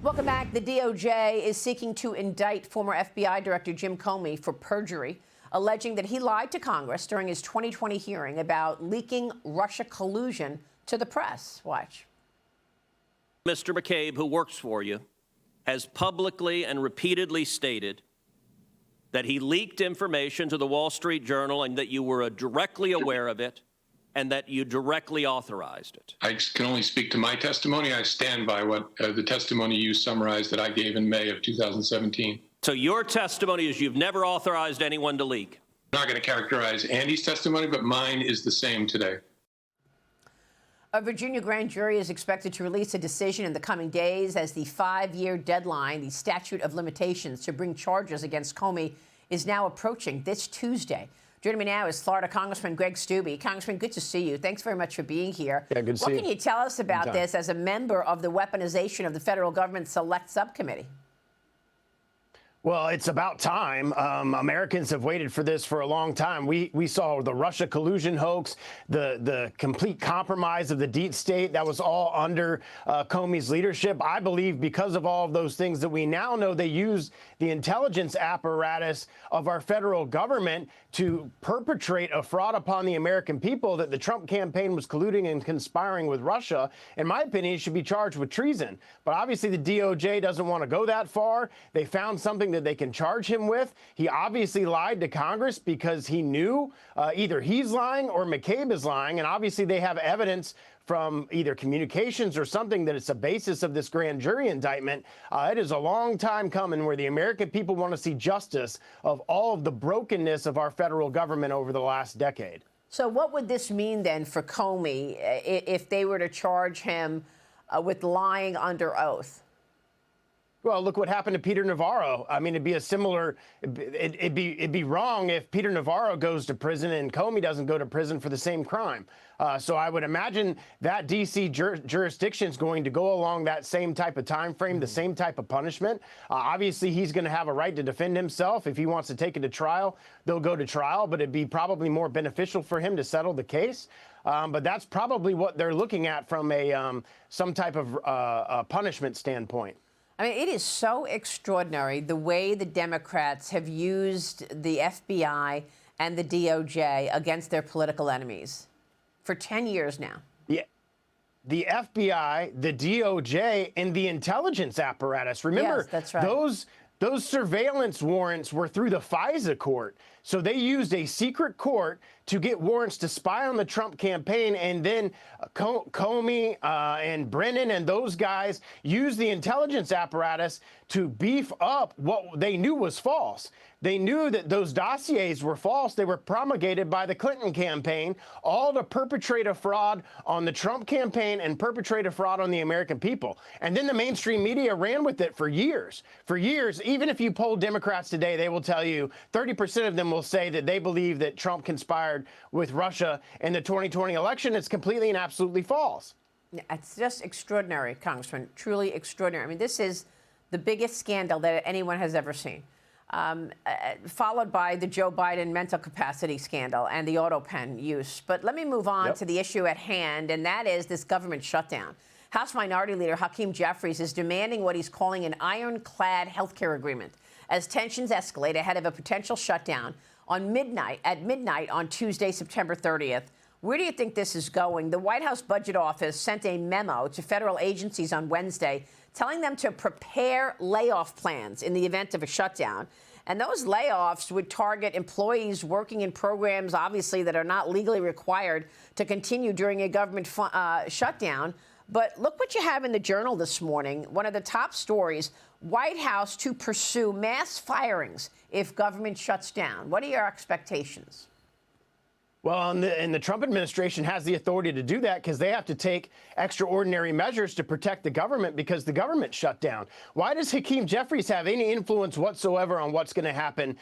Welcome back. The DOJ is seeking to indict former FBI Director Jim Comey for perjury, alleging that he lied to Congress during his 2020 hearing about leaking Russia collusion to the press. Watch. Mr. McCabe, who works for you, has publicly and repeatedly stated that he leaked information to the Wall Street Journal and that you were directly aware of it and that you directly authorized it. I can only speak to my testimony. I stand by what the testimony you summarized that I gave in May of 2017. So your testimony is you've never authorized anyone to leak. I'm not going to characterize Andy's testimony, but mine is the same today. A Virginia grand jury is expected to release a decision in the coming days as the 5-year deadline, the statute of limitations to bring charges against Comey, is now approaching this Tuesday. Joining me now is Florida Congressman Greg Steube. Congressman, good to see you. Thanks very much for being here. Yeah, good to see you. What can you tell us about this as a member of the Weaponization of the Federal Government Select Subcommittee? Well, it's about time. Americans have waited for this for a long time. We saw the Russia collusion hoax, the complete compromise of the deep state. That was all under Comey's leadership. I believe because of all of those things that we now know, they used the intelligence apparatus of our federal government to perpetrate a fraud upon the American people that the Trump campaign was colluding and conspiring with Russia. In my opinion, he should be charged with treason. But obviously, the DOJ doesn't want to go that far. They found something that they can charge him with. He obviously lied to Congress because he knew either he's lying or McCabe is lying. And obviously, they have evidence from either communications or something that it's a basis of this grand jury indictment. It is a long time coming where the American people want to see justice of all of the brokenness of our federal government over the last decade. So what would this mean then for Comey if they were to charge him with lying under oath? Well, look what happened to Peter Navarro. I mean, it'd be a similar. It'd be wrong if Peter Navarro goes to prison and Comey doesn't go to prison for the same crime. So I would imagine that D.C. jurisdiction is going to go along that same type of time frame, the same type of punishment. Obviously, he's going to have a right to defend himself. If he wants to take it to trial, they'll go to trial. But it'd be probably more beneficial for him to settle the case. But that's probably what they're looking at from a some type of punishment standpoint. I mean, it is so extraordinary the way the Democrats have used the FBI and the DOJ against their political enemies for 10 years now. Yeah. The FBI, the DOJ, and the intelligence apparatus. Remember, yes, that's right. Those surveillance warrants were through the FISA court. So they used a secret court to get warrants to spy on the Trump campaign, and then Comey and Brennan and those guys used the intelligence apparatus to beef up what they knew was false. They knew that those dossiers were false. They were promulgated by the Clinton campaign, all to perpetrate a fraud on the Trump campaign and perpetrate a fraud on the American people. And then the mainstream media ran with it for years. For years, even if you poll Democrats today, they will tell you 30% of them will say that they believe that Trump conspired with Russia in the 2020 election. It's completely and absolutely false. It's just extraordinary, Congressman, truly extraordinary. I mean, this is the biggest scandal that anyone has ever seen. Followed by the Joe Biden mental capacity scandal and the auto pen use. But let me move on to the issue at hand, and that is this government shutdown. House Minority Leader Hakeem Jeffries is demanding what he's calling an ironclad health care agreement as tensions escalate ahead of a potential shutdown at midnight on Tuesday, September 30th. Where do you think this is going? The White House Budget Office sent a memo to federal agencies on Wednesday telling them to prepare layoff plans in the event of a shutdown. And those layoffs would target employees working in programs, obviously, that are not legally required to continue during a government shutdown. But look what you have in the Journal this morning. One of the top stories, White House to pursue mass firings if government shuts down. What are your expectations? Well, and the Trump administration has the authority to do that because they have to take extraordinary measures to protect the government because the government shut down. Why does Hakeem Jeffries have any influence whatsoever on what's going to happen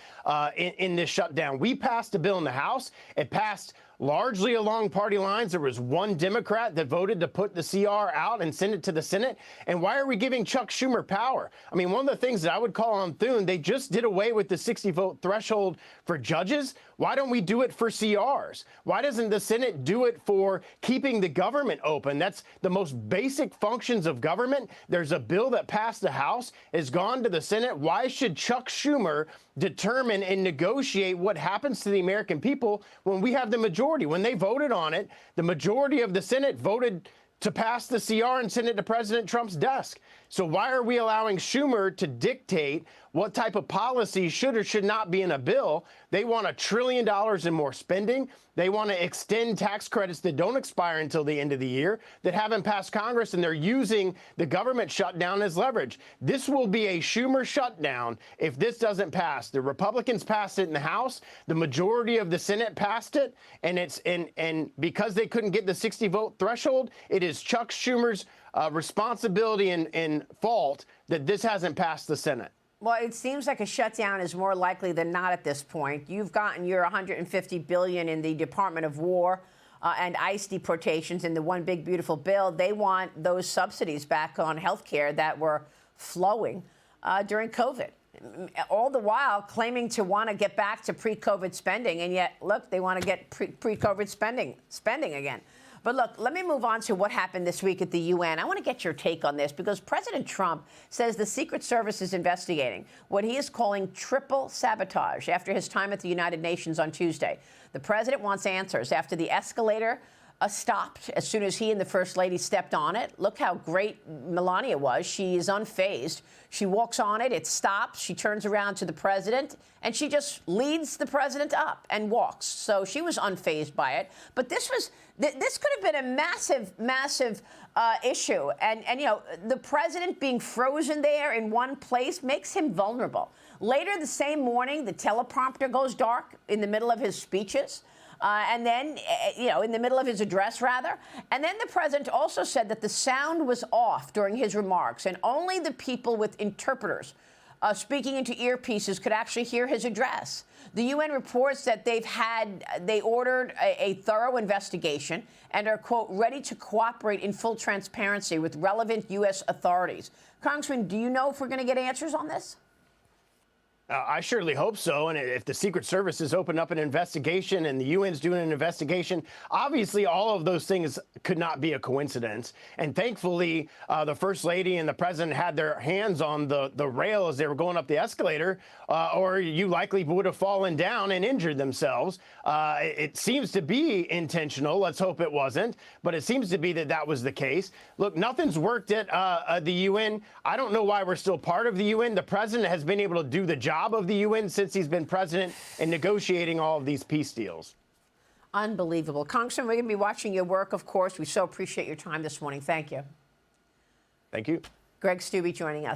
in this shutdown? We passed a bill in the House. It passed largely along party lines. There was one Democrat that voted to put the CR out and send it to the Senate. And why are we giving Chuck Schumer power? I mean, one of the things that I would call on Thune, they just did away with the 60-vote threshold for judges. Why don't we do it for CRs? Why doesn't the Senate do it for keeping the government open? That's the most basic functions of government. There's a bill that passed the House, has gone to the Senate. Why should Chuck Schumer determine and negotiate what happens to the American people when we have the majority? When they voted on it, the majority of the Senate voted to pass the CR and send it to President Trump's desk. So why are we allowing Schumer to dictate what type of policy should or should not be in a bill? They want $1 trillion in more spending. They want to extend tax credits that don't expire until the end of the year, that haven't passed Congress, and they're using the government shutdown as leverage. This will be a Schumer shutdown if this doesn't pass. The Republicans passed it in the House. The majority of the Senate passed it, and because they couldn't get the 60-vote threshold, it is Chuck Schumer's responsibility and fault that this hasn't passed the Senate. Well, it seems like a shutdown is more likely than not at this point. You've gotten your $150 billion in the Department of War and ICE deportations in the one big beautiful bill. They want those subsidies back on health care that were flowing during COVID. All the while claiming to want to get back to pre-COVID spending, and yet, look, they want to get pre-COVID spending again. But look, let me move on to what happened this week at the UN. I want to get your take on this because President Trump says the Secret Service is investigating what he is calling triple sabotage after his time at the United Nations on Tuesday. The president wants answers after the escalator stopped as soon as he and the First Lady stepped on it. Look how great Melania was. She is unfazed. She walks on it. It stops. She turns around to the president, and she just leads the president up and walks. So she was unfazed by it. But this could have been a massive issue. And, you know, the president being frozen there in one place makes him vulnerable. Later the same morning, the teleprompter goes dark in the middle of his speeches. And then, you know, in the middle of his address, rather. And then the president also said that the sound was off during his remarks, and only the people with interpreters speaking into earpieces could actually hear his address. The UN reports that they ordered a thorough investigation and are, quote, ready to cooperate in full transparency with relevant U.S. authorities. Congressman, do you know if we're going to get answers on this? I surely hope so. And if the Secret Service has opened up an investigation and the UN's doing an investigation, obviously all of those things could not be a coincidence. And thankfully, the First Lady and the President had their hands on the rail as they were going up the escalator, or you likely would have fallen down and injured themselves. It seems to be intentional. Let's hope it wasn't. But it seems to be that was the case. Look, nothing's worked at the UN. I don't know why we're still part of the UN. The President has been able to do the job of the UN since he's been president and negotiating all of these peace deals. Unbelievable. Congressman, we're going to be watching your work, of course. We so appreciate your time this morning. Thank you. Thank you. Greg Steube joining us.